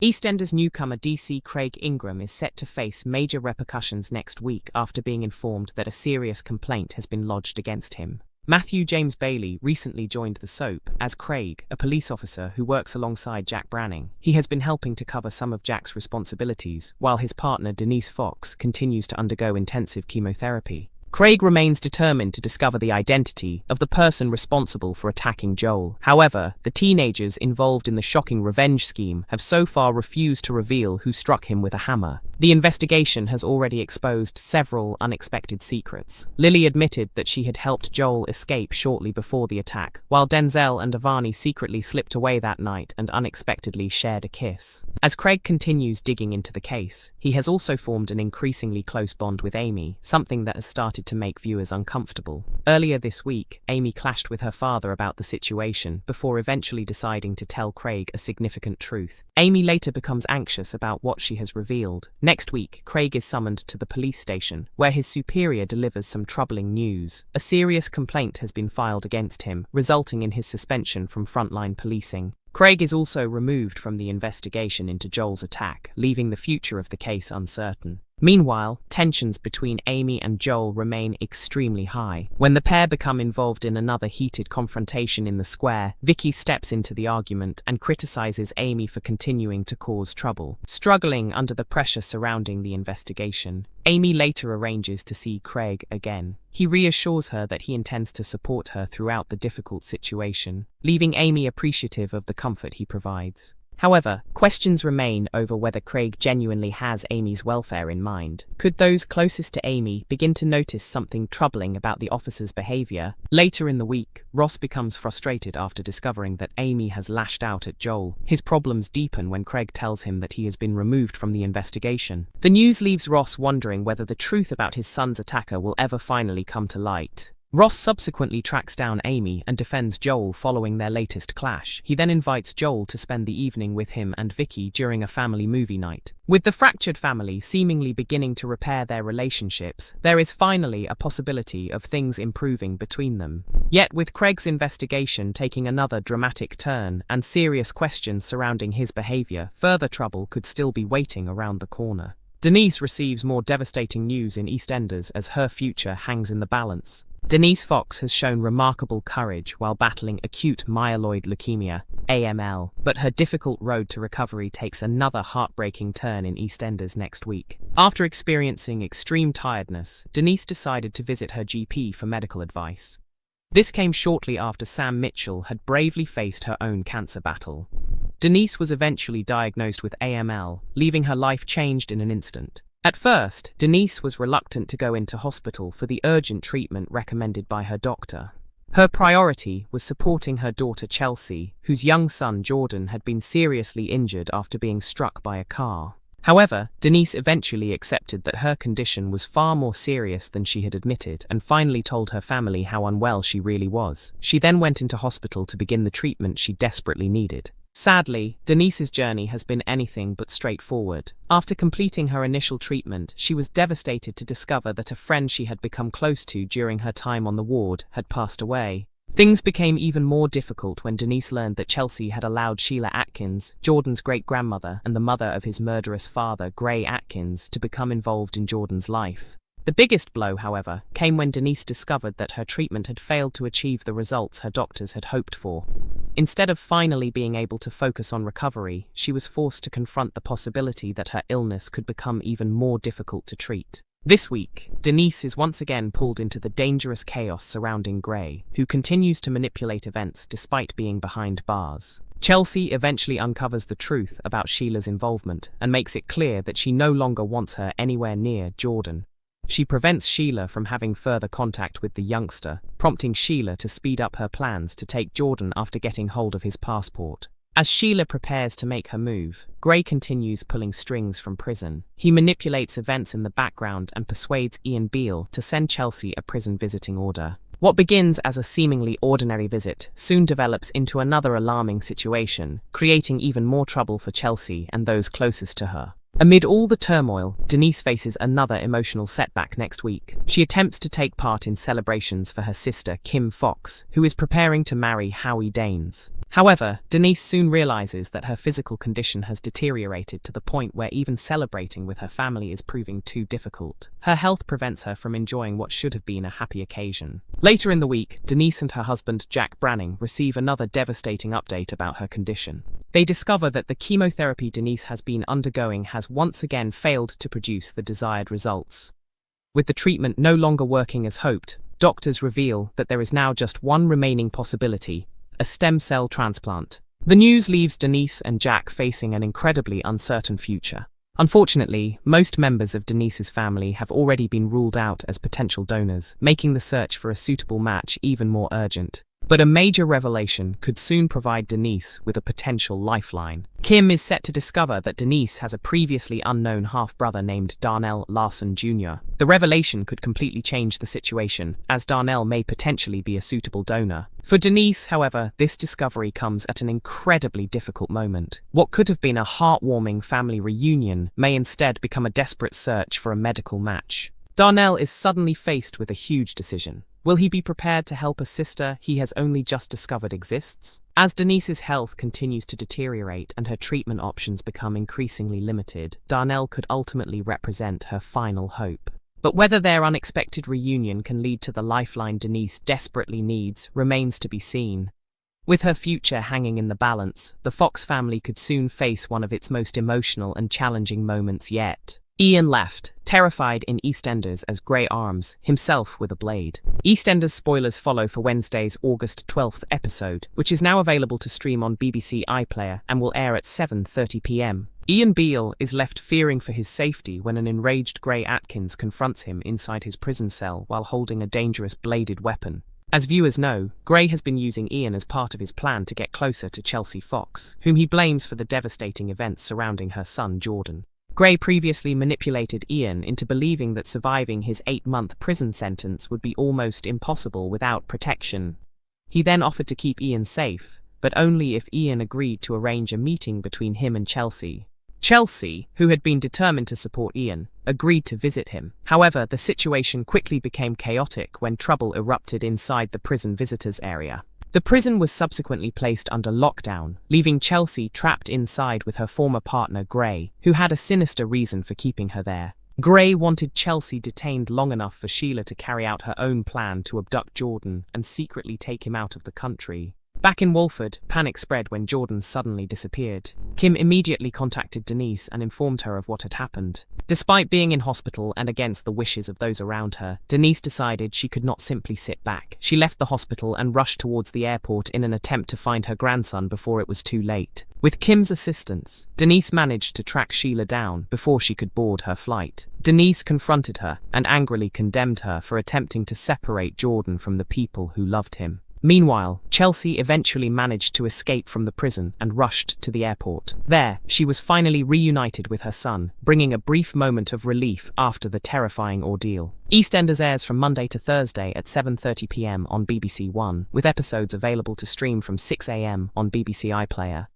EastEnders newcomer DC Craig Ingram is set to face major repercussions next week after being informed that a serious complaint has been lodged against him. Matthew James Bailey recently joined the soap as Craig, a police officer who works alongside Jack Branning. He has been helping to cover some of Jack's responsibilities, while his partner Denise Fox continues to undergo intensive chemotherapy. Craig remains determined to discover the identity of the person responsible for attacking Joel. However, the teenagers involved in the shocking revenge scheme have so far refused to reveal who struck him with a hammer. The investigation has already exposed several unexpected secrets. Lily admitted that she had helped Joel escape shortly before the attack, while Denzel and Avani secretly slipped away that night and unexpectedly shared a kiss. As Craig continues digging into the case, he has also formed an increasingly close bond with Amy, something that has started to make viewers uncomfortable. Earlier this week, Amy clashed with her father about the situation before eventually deciding to tell Craig a significant truth. Amy later becomes anxious about what she has revealed. Next week, Craig is summoned to the police station, where his superior delivers some troubling news. A serious complaint has been filed against him, resulting in his suspension from frontline policing. Craig is also removed from the investigation into Joel's attack, leaving the future of the case uncertain. Meanwhile, tensions between Amy and Joel remain extremely high. When the pair become involved in another heated confrontation in the square, Vicky steps into the argument and criticizes Amy for continuing to cause trouble. Struggling under the pressure surrounding the investigation, Amy later arranges to see Craig again. He reassures her that he intends to support her throughout the difficult situation, leaving Amy appreciative of the comfort he provides. However, questions remain over whether Craig genuinely has Amy's welfare in mind. Could those closest to Amy begin to notice something troubling about the officer's behaviour? Later in the week, Ross becomes frustrated after discovering that Amy has lashed out at Joel. His problems deepen when Craig tells him that he has been removed from the investigation. The news leaves Ross wondering whether the truth about his son's attacker will ever finally come to light. Ross subsequently tracks down Amy and defends Joel following their latest clash. He then invites Joel to spend the evening with him and Vicky during a family movie night. With the fractured family seemingly beginning to repair their relationships, there is finally a possibility of things improving between them. Yet with Craig's investigation taking another dramatic turn and serious questions surrounding his behaviour, further trouble could still be waiting around the corner. Denise receives more devastating news in EastEnders as her future hangs in the balance. Denise Fox has shown remarkable courage while battling acute myeloid leukemia, AML, but her difficult road to recovery takes another heartbreaking turn in EastEnders next week. After experiencing extreme tiredness, Denise decided to visit her GP for medical advice. This came shortly after Sam Mitchell had bravely faced her own cancer battle. Denise was eventually diagnosed with AML, leaving her life changed in an instant. At first, Denise was reluctant to go into hospital for the urgent treatment recommended by her doctor. Her priority was supporting her daughter Chelsea, whose young son Jordan had been seriously injured after being struck by a car. However, Denise eventually accepted that her condition was far more serious than she had admitted and finally told her family how unwell she really was. She then went into hospital to begin the treatment she desperately needed. Sadly, Denise's journey has been anything but straightforward. After completing her initial treatment, she was devastated to discover that a friend she had become close to during her time on the ward had passed away. Things became even more difficult when Denise learned that Chelsea had allowed Sheila Atkins, Jordan's great-grandmother and the mother of his murderous father, Gray Atkins, to become involved in Jordan's life. The biggest blow, however, came when Denise discovered that her treatment had failed to achieve the results her doctors had hoped for. Instead of finally being able to focus on recovery, she was forced to confront the possibility that her illness could become even more difficult to treat. This week, Denise is once again pulled into the dangerous chaos surrounding Gray, who continues to manipulate events despite being behind bars. Chelsea eventually uncovers the truth about Sheila's involvement and makes it clear that she no longer wants her anywhere near Jordan. She prevents Sheila from having further contact with the youngster, prompting Sheila to speed up her plans to take Jordan after getting hold of his passport. As Sheila prepares to make her move, Gray continues pulling strings from prison. He manipulates events in the background and persuades Ian Beale to send Chelsea a prison visiting order. What begins as a seemingly ordinary visit soon develops into another alarming situation, creating even more trouble for Chelsea and those closest to her. Amid all the turmoil, Denise faces another emotional setback next week. She attempts to take part in celebrations for her sister, Kim Fox, who is preparing to marry Howie Danes. However, Denise soon realizes that her physical condition has deteriorated to the point where even celebrating with her family is proving too difficult. Her health prevents her from enjoying what should have been a happy occasion. Later in the week, Denise and her husband, Jack Branning, receive another devastating update about her condition. They discover that the chemotherapy Denise has been undergoing has once again failed to produce the desired results. With the treatment no longer working as hoped, doctors reveal that there is now just one remaining possibility: a stem cell transplant. The news leaves Denise and Jack facing an incredibly uncertain future. Unfortunately, most members of Denise's family have already been ruled out as potential donors, making the search for a suitable match even more urgent. But a major revelation could soon provide Denise with a potential lifeline. Kim is set to discover that Denise has a previously unknown half-brother named Darnell Larson Jr. The revelation could completely change the situation, as Darnell may potentially be a suitable donor. For Denise, however, this discovery comes at an incredibly difficult moment. What could have been a heartwarming family reunion may instead become a desperate search for a medical match. Darnell is suddenly faced with a huge decision. Will he be prepared to help a sister he has only just discovered exists? As Denise's health continues to deteriorate and her treatment options become increasingly limited, Darnell could ultimately represent her final hope. But whether their unexpected reunion can lead to the lifeline Denise desperately needs remains to be seen. With her future hanging in the balance, the Fox family could soon face one of its most emotional and challenging moments yet. Ian left, terrified in EastEnders as Grey arms himself with a blade. EastEnders spoilers follow for Wednesday's August 12th episode, which is now available to stream on BBC iPlayer and will air at 7:30 p.m. Ian Beale is left fearing for his safety when an enraged Grey Atkins confronts him inside his prison cell while holding a dangerous bladed weapon. As viewers know, Grey has been using Ian as part of his plan to get closer to Chelsea Fox, whom he blames for the devastating events surrounding her son Jordan. Grey previously manipulated Ian into believing that surviving his 8-month prison sentence would be almost impossible without protection. He then offered to keep Ian safe, but only if Ian agreed to arrange a meeting between him and Chelsea. Chelsea, who had been determined to support Ian, agreed to visit him. However, the situation quickly became chaotic when trouble erupted inside the prison visitors area. The prison was subsequently placed under lockdown, leaving Chelsea trapped inside with her former partner Grey, who had a sinister reason for keeping her there. Grey wanted Chelsea detained long enough for Sheila to carry out her own plan to abduct Jordan and secretly take him out of the country. Back in Walford, panic spread when Jordan suddenly disappeared. Kim immediately contacted Denise and informed her of what had happened. Despite being in hospital and against the wishes of those around her, Denise decided she could not simply sit back. She left the hospital and rushed towards the airport in an attempt to find her grandson before it was too late. With Kim's assistance, Denise managed to track Sheila down before she could board her flight. Denise confronted her and angrily condemned her for attempting to separate Jordan from the people who loved him. Meanwhile, Chelsea eventually managed to escape from the prison and rushed to the airport. There, she was finally reunited with her son, bringing a brief moment of relief after the terrifying ordeal. EastEnders airs from Monday to Thursday at 7:30 p.m. on BBC One, with episodes available to stream from 6 a.m. on BBC iPlayer.